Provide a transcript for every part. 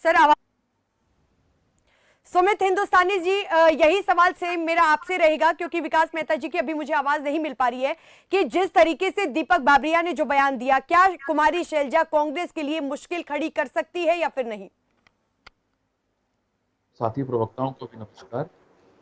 Sir Sumit हिंदुस्तानी जी, यही सवाल से मेरा आपसे रहेगा, क्योंकि विकास मेहता जी की अभी मुझे आवाज नहीं मिल पा रही है कि जिस तरीके से दीपक बाबरिया ने जो बयान दिया, क्या कुमारी शैलजा कांग्रेस के लिए मुश्किल खड़ी कर सकती है या फिर नहीं? साथी प्रवक्ताओं को भी नमस्कार।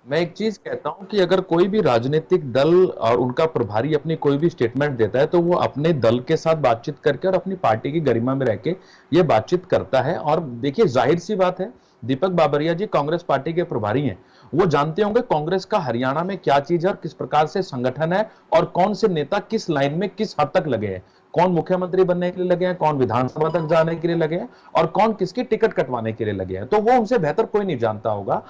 मैं एक चीज कहता हूं कि अगर कोई भी राजनीतिक दल और उनका प्रभारी अपनी कोई भी स्टेटमेंट देता है तो वो अपने दल के साथ बातचीत करके और अपनी पार्टी की गरिमा में रह के ये बातचीत करता है। और देखिए, जाहिर सी बात है, दीपक बाबरिया जी कांग्रेस पार्टी के प्रभारी हैं। वो जानते होंगे कांग्रेस का हरियाणा में क्या चीज है और किस प्रकार से संगठन है और कौन से नेता किस लाइन में किस हद तक लगे हैं, कौन मुख्यमंत्री बनने के लिए लगे हैं, कौन विधानसभा तक जाने के लिए लगे हैं और कौन किसकी टिकट कटवाने के लिए लगे हैं। तो वो उनसे बेहतर कोई नहीं जानता होगा।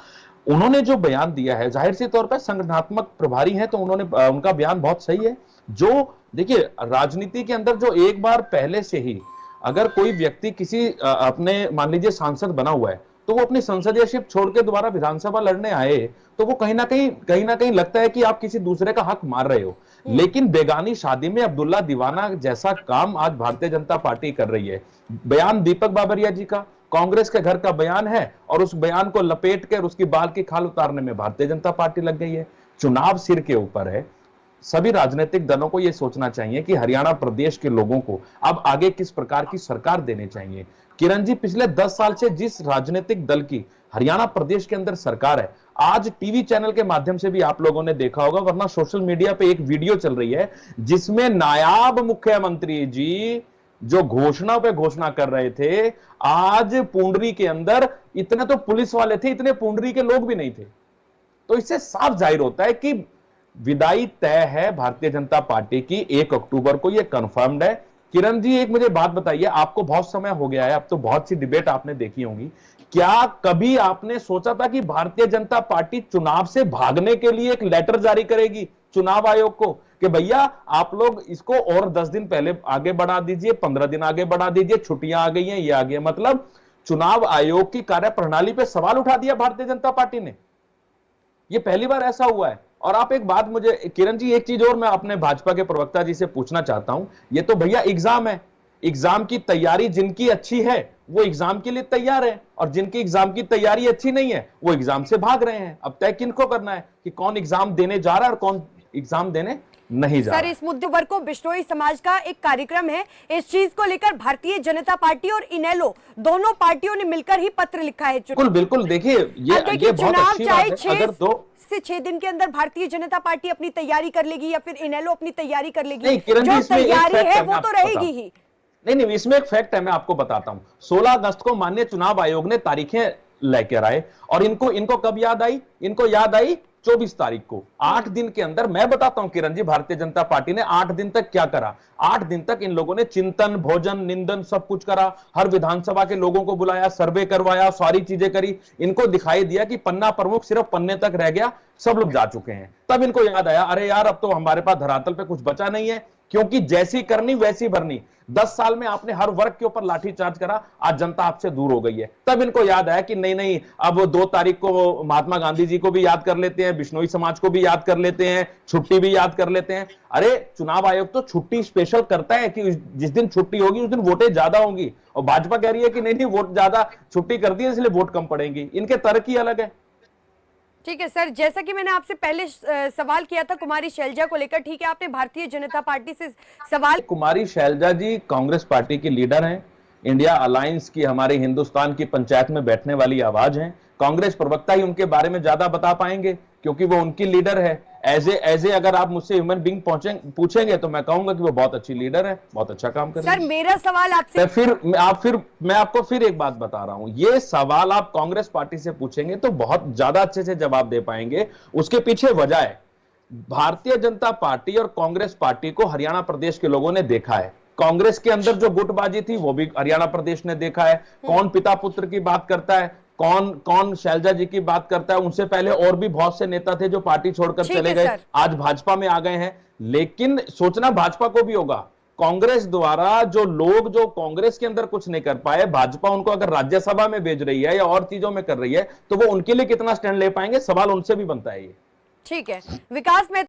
उन्होंने जो बयान दिया है, जाहिर सी तौर पर संगठनात्मक प्रभारी हैं तो उन्होंने उनका बयान बहुत सही है। जो देखिए, राजनीति के अंदर जो एक बार पहले से ही अगर कोई व्यक्ति किसी अपने मान लीजिए सांसद बना हुआ है तो वो अपनी संसदीयशिप छोड़ के दोबारा विधानसभा लड़ने आए तो वो कहीं ना कहीं लगता है कि आप किसी दूसरे का हक मार रहे हो। लेकिन बेगानी शादी में अब्दुल्ला दीवाना जैसा काम आज भारतीय जनता पार्टी कर रही है। बयान दीपक बाबरिया जी का कांग्रेस के घर का बयान है और उस बयान को लपेट कर उसकी बाल की खाल उतारने में भारतीय जनता पार्टी लग गई है। चुनाव सिर के ऊपर है। सभी राजनीतिक दलों को यह सोचना चाहिए कि हरियाणा प्रदेश के लोगों को अब आगे किस प्रकार की सरकार देनी चाहिए। किरण जी, पिछले 10 साल से जिस राजनीतिक दल की हरियाणा प्रदेश के अंदर सरकार है, आज टीवी चैनल के माध्यम से भी आप लोगों ने देखा होगा, वरना सोशल मीडिया पे एक वीडियो चल रही है जिसमें नायाब मुख्यमंत्री जी जो घोषणा पे घोषणा कर रहे थे, आज पुंडरी के अंदर इतने तो पुलिस वाले थे, इतने पुंडरी के लोग भी नहीं थे। तो इससे साफ जाहिर होता है कि विदाई तय है भारतीय जनता पार्टी की। 1 अक्टूबर को यह कंफर्म्ड है। किरण जी, एक मुझे बात बताइए, आपको बहुत समय हो गया है, अब तो बहुत सी डिबेट आपने देखी होंगी, क्या कभी आपने सोचा था कि भारतीय जनता पार्टी चुनाव से भागने के लिए एक लेटर जारी करेगी चुनाव आयोग को कि भैया आप लोग इसको और 10 दिन पहले आगे बढ़ा दीजिए, 15 दिन आगे बढ़ा दीजिए, छुट्टियां आ गई हैं, ये आ गया। मतलब चुनाव आयोग की कार्यप्रणाली पे सवाल उठा दिया भारतीय जनता पार्टी ने। ये पहली बार ऐसा हुआ है। और आप एक बात मुझे किरण जी, एक चीज और मैं अपने भाजपा के प्रवक्ता जी से पूछना चाहता हूं। ये तो भैया एग्जाम है, एग्जाम की तैयारी जिनकी अच्छी है वो एग्जाम के लिए तैयार है और जिनकी एग्जाम की तैयारी अच्छी नहीं है वो एग्जाम से भाग रहे हैं। अब तय किनको करना है कि कौन एग्जाम देने जा रहा है और कौन एग्जाम देने नहीं जा रहा। सर, इस मुद्दे पर को बिश्नोई समाज का एक कार्यक्रम है, इस चीज को लेकर भारतीय जनता पार्टी और इनेलो दोनों पार्टियों ने मिलकर ही पत्र लिखा है। बिल्कुल बिल्कुल, देखिए ये बहुत अच्छी बात है। अगर 2 से 6 दिन के अंदर भारतीय जनता पार्टी अपनी तैयारी कर लेगी या फिर इनेलो अपनी तैयारी कर लेगी, नहीं किरण जी, जो तैयारी है वो तो रहेगी ही। नहीं, इसमें एक फैक्ट है, मैं आपको बताता हूं। 16 अगस्त को माननीय चुनाव आयोग ने तारीखें लेकर आए और इनको कब याद आई? इनको याद आई 24 तारीख को। 8 दिन के अंदर मैं बताता हूं किरण जी, भारतीय जनता पार्टी ने 8 दिन तक क्या करा। 8 दिन तक इन लोगों ने चिंतन, भोजन, निंदन सब कुछ करा। हर विधानसभा के लोगों को बुलाया, सर्वे करवाया, सारी चीजें करी। इनको दिखाई दिया कि पन्ना प्रमुख सिर्फ पन्ने तक रह गया, सब लोग जा चुके हैं। तब इनको याद आया, अरे यार अब तो हमारे पास धरातल पे कुछ बचा नहीं है, क्योंकि जैसी करनी वैसी भरनी। 10 साल में आपने हर वर्ग के ऊपर लाठीचार्ज करा, आज जनता आपसे दूर हो गई है। तब इनको याद आया कि नहीं, अब 2 तारीख को महात्मा गांधी जी को भी याद कर लेते हैं, बिश्नोई समाज को भी याद कर लेते हैं, छुट्टी भी याद कर लेते हैं। अरे चुनाव आयोग तो छुट्टी स्पेशल करता है कि जिस दिन छुट्टी होगी उस दिन वोटें ज्यादा होंगी, और भाजपा कह रही है कि नहीं वोट ज्यादा, छुट्टी कर दी है इसलिए वोट कम पड़ेंगी। इनके तर्क ही अलग है। ठीक है सर, जैसा कि मैंने आपसे पहले सवाल किया था कुमारी शैलजा को लेकर, ठीक है, आपने भारतीय जनता पार्टी से सवाल। कुमारी शैलजा जी कांग्रेस पार्टी की लीडर हैं, इंडिया अलायंस की, हमारे हिंदुस्तान की पंचायत में बैठने वाली आवाज हैं। कांग्रेस प्रवक्ता ही उनके बारे में ज्यादा बता पाएंगे क्योंकि वो उनकी लीडर है। एज ए अगर आप मुझसे ह्यूमन बीइंग पूछेंगे तो मैं कहूंगा कि वो बहुत अच्छी लीडर है, बहुत अच्छा काम कर रही है। सर, मेरा सवाल आपसे मैं आपको फिर एक बात बता रहा हूं, ये सवाल आप कांग्रेस पार्टी से पूछेंगे तो बहुत ज्यादा अच्छे से जवाब दे पाएंगे। उसके पीछे वजह है, भारतीय जनता पार्टी और कांग्रेस पार्टी को हरियाणा प्रदेश के लोगों ने देखा है। कांग्रेस के अंदर जो गुटबाजी थी वो भी हरियाणा प्रदेश ने देखा है। कौन पिता पुत्र की बात करता है, कौन शैलजा जी की बात करता है। उनसे पहले और भी बहुत से नेता थे जो पार्टी छोड़कर चले गए, आज भाजपा में आ गए हैं। लेकिन सोचना भाजपा को भी होगा, कांग्रेस द्वारा जो लोग जो कांग्रेस के अंदर कुछ नहीं कर पाए, भाजपा उनको अगर राज्यसभा में भेज रही है या और चीजों में कर रही है तो वो उनके लिए कितना स्टैंड ले पाएंगे, सवाल उनसे भी बनता है ये। ठीक है, विकास में